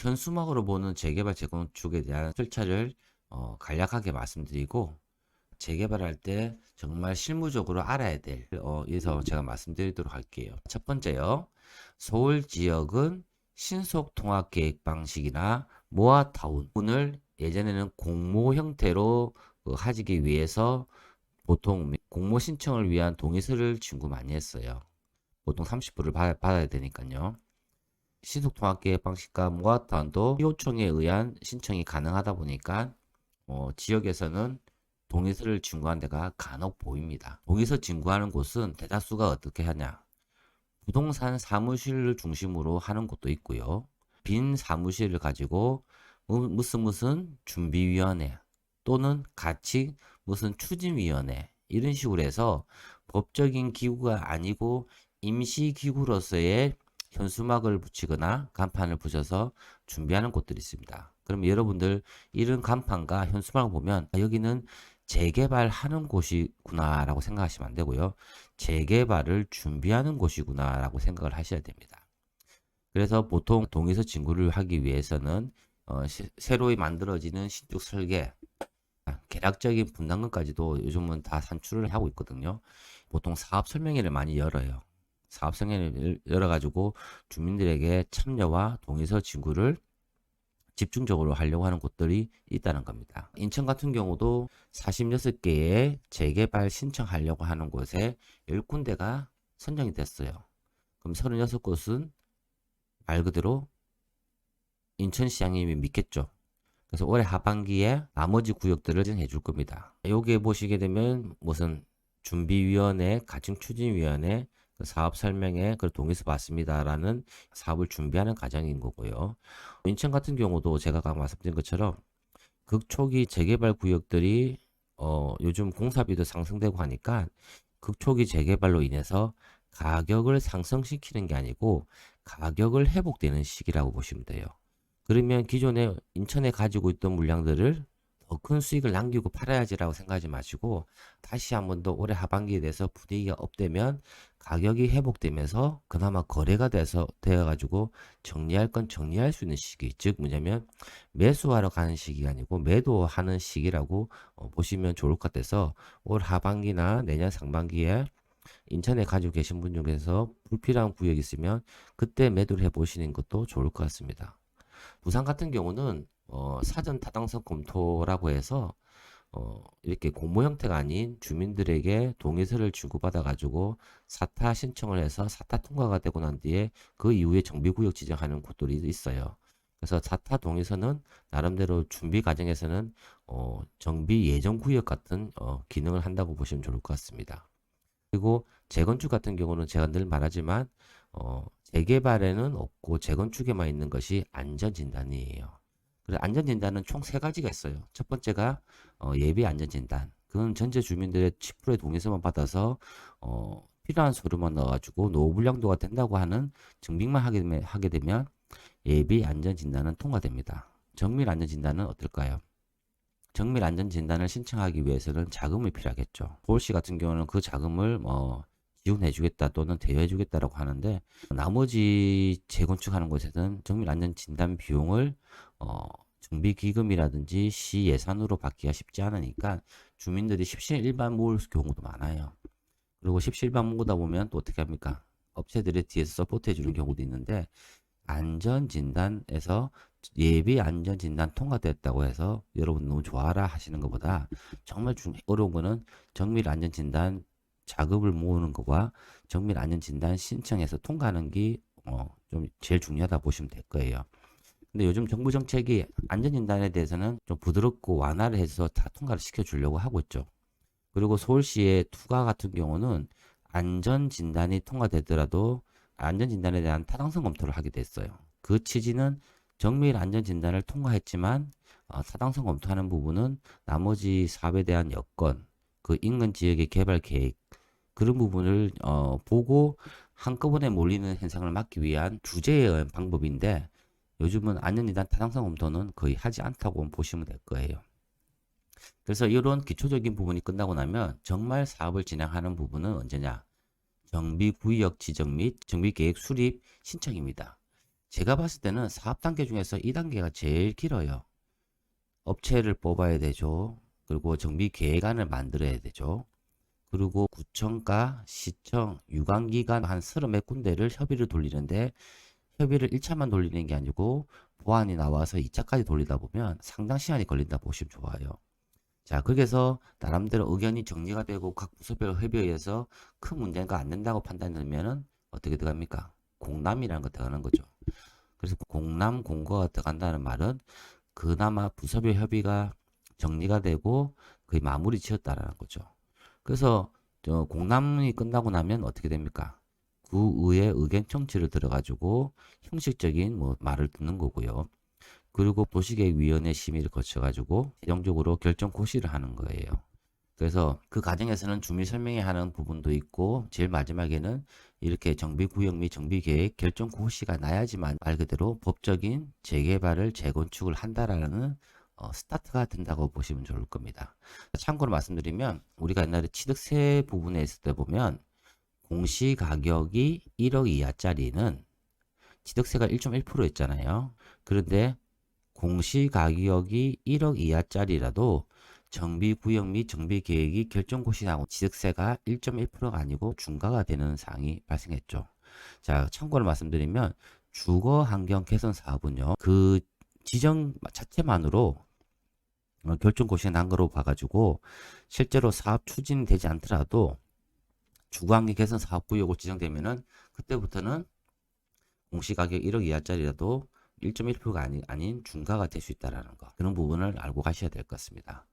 현수막으로 보는 재개발 재건축에 대한 절차를 간략하게 말씀드리고, 재개발할 때 정말 실무적으로 알아야 될 에서 제가 말씀드리도록 할게요. 첫 번째요. 서울 지역은 신속 통합 계획 방식이나 모아타운을 예전에는 공모 형태로 하기 위해서 보통 공모 신청을 위한 동의서를 진구 많이 했어요. 보통 30%를 받아야 되니까요. 신속 통합 계획 방식과 모아타운도 시요청에 의한 신청이 가능하다 보니까 지역에서는 동의서를 진구한 데가 간혹 보입니다. 동의서 진구하는 곳은 대다수가 어떻게 하냐? 부동산 사무실을 중심으로 하는 곳도 있고요. 빈 사무실을 가지고 무슨 준비위원회 또는 같이 무슨 추진위원회 이런 식으로 해서 법적인 기구가 아니고 임시기구로서의 현수막을 붙이거나 간판을 붙여서 준비하는 곳들이 있습니다. 그럼 여러분들 이런 간판과 현수막을 보면 여기는 재개발하는 곳이구나 라고 생각하시면 안 되고요. 재개발을 준비하는 곳이구나 라고 생각을 하셔야 됩니다. 그래서 보통 동의서 진구를 하기 위해서는 새로 만들어지는 신축 설계, 계략적인 분담금까지도 요즘은 다 산출을 하고 있거든요. 보통 사업 설명회를 많이 열어요. 사업 설명회를 열어가지고 주민들에게 참여와 동의서 진구를 집중적으로 하려고 하는 곳들이 있다는 겁니다. 인천 같은 경우도 46개의 재개발 신청하려고 하는 곳에 10군데가 선정이 됐어요. 그럼 36곳은 말 그대로 인천시장이 믿겠죠. 그래서 올해 하반기에 나머지 구역들을 진행해 줄 겁니다. 여기에 보시게 되면 무슨 준비위원회, 가칭추진위원회, 사업 설명회, 그 동의서 받습니다라는 사업을 준비하는 과정인 거고요. 인천 같은 경우도 제가 아까 말씀드린 것처럼 극초기 재개발 구역들이 요즘 공사비도 상승되고 하니까 극초기 재개발로 인해서 가격을 상승시키는 게 아니고 가격을 회복되는 시기라고 보시면 돼요. 그러면 기존에 인천에 가지고 있던 물량들을 더 큰 수익을 남기고 팔아야지라고 생각하지 마시고 다시 한 번 더 올해 하반기에 대해서 분위기가 업되면 가격이 회복되면서 그나마 거래가 되어가지고 정리할 건 정리할 수 있는 시기, 즉 뭐냐면 매수하러 가는 시기가 아니고 매도하는 시기라고 보시면 좋을 것 같아서 올 하반기나 내년 상반기에 인천에 가지고 계신 분 중에서 불필요한 구역이 있으면 그때 매도를 해보시는 것도 좋을 것 같습니다. 부산 같은 경우는 사전 타당성 검토라고 해서 이렇게 공모 형태가 아닌 주민들에게 동의서를 주고받아 가지고 사타 신청을 해서 사타 통과가 되고 난 뒤에 그 이후에 정비구역 지정하는 곳들이 있어요. 그래서 사타 동의서는 나름대로 준비 과정에서는 정비 예정 구역 같은 기능을 한다고 보시면 좋을 것 같습니다. 그리고 재건축 같은 경우는 제가 늘 말하지만 재개발에는 없고 재건축에만 있는 것이 안전진단이에요. 그래서 안전진단은 총 세 가지가 있어요. 첫 번째가 예비 안전진단. 그건 전체 주민들의 10%의 동의서만 받아서 필요한 서류만 넣어가지고 노후 불량도가 된다고 하는 증빙만 하게 되면 예비 안전진단은 통과됩니다. 정밀 안전진단은 어떨까요? 정밀 안전진단을 신청하기 위해서는 자금이 필요하겠죠. 서울시 같은 경우는 그 자금을 지원해주겠다 또는 대여해주겠다라고 하는데 나머지 재건축하는 곳에서는 정밀 안전진단 비용을 정비기금이라든지 시 예산으로 받기가 쉽지 않으니까 주민들이 십시일반 모을 경우도 많아요. 그리고 십시일반 모으다 보면 또 어떻게 합니까? 업체들이 뒤에서 서포트 해주는 경우도 있는데 안전진단에서 예비 안전진단 통과됐다고 해서 여러분 너무 좋아라 하시는 것보다 정말 어려운 거는 정밀 안전진단 자금을 모으는 것과 정밀 안전진단 신청해서 통과하는 게 좀 제일 중요하다 보시면 될 거예요. 근데 요즘 정부 정책이 안전진단에 대해서는 좀 부드럽고 완화를 해서 다 통과를 시켜주려고 하고 있죠. 그리고 서울시의 투가 같은 경우는 안전진단이 통과되더라도 안전진단에 대한 타당성 검토를 하게 됐어요. 그 취지는 정밀 안전진단을 통과했지만 타당성 검토하는 부분은 나머지 사업에 대한 여건, 그 인근 지역의 개발 계획 그런 부분을 보고 한꺼번에 몰리는 현상을 막기 위한 주제의 방법인데 요즘은 안전진단 타당성 검토는 거의 하지 않다고 보시면 될 거예요. 그래서 이런 기초적인 부분이 끝나고 나면 정말 사업을 진행하는 부분은 언제냐? 정비구역 지정 및 정비계획 수립 신청입니다. 제가 봤을 때는 사업 단계 중에서 이 단계가 제일 길어요. 업체를 뽑아야 되죠. 그리고 정비 계획안을 만들어야 되죠. 그리고 구청과 시청, 유관기관 한 서너 몇 군데를 협의를 돌리는데 협의를 1차만 돌리는 게 아니고 보안이 나와서 2차까지 돌리다 보면 상당 시간이 걸린다 보시면 좋아요. 자, 그래서 나름대로 의견이 정리가 되고 각 부서별 협의에 의해서 큰 문제가 안 된다고 판단되면은 어떻게 들어갑니까? 공람이라는 거 들어가는 거죠. 그래서 공람 공고가 들어간다는 말은 그나마 부서별 협의가 정리가 되고 거의 마무리 지었다라는 거죠. 그래서 공람이 끝나고 나면 어떻게 됩니까? 구의회 의견 청취를 들어가지고 형식적인 뭐 말을 듣는 거고요. 그리고 도시계획위원회 심의를 거쳐가지고 최종적으로 결정 고시를 하는 거예요. 그래서 그 과정에서는 주민 설명회 하는 부분도 있고 제일 마지막에는 이렇게 정비구역 및 정비계획 결정 고시가 나야지만 말 그대로 법적인 재개발을 재건축을 한다라는 스타트가 된다고 보시면 좋을 겁니다. 참고로 말씀드리면 우리가 옛날에 취득세 부분에 있을 때 보면 공시가격이 1억 이하짜리는 취득세가 1.1%였잖아요. 그런데 공시가격이 1억 이하짜리라도 정비구역 및 정비계획이 결정고시나고 취득세가 1.1%가 아니고 중과가 되는 사항이 발생했죠. 자, 참고로 말씀드리면 주거환경 개선 사업은요, 그 지정 자체만으로 결정고시가 난 거로 봐가지고 실제로 사업 추진되지 않더라도 주거환경 개선 사업구역으로 지정되면은 그때부터는 공시가격 1억 이하짜리라도 1.1%가 아닌 중과가 될 수 있다는 거, 그런 부분을 알고 가셔야 될 것 같습니다.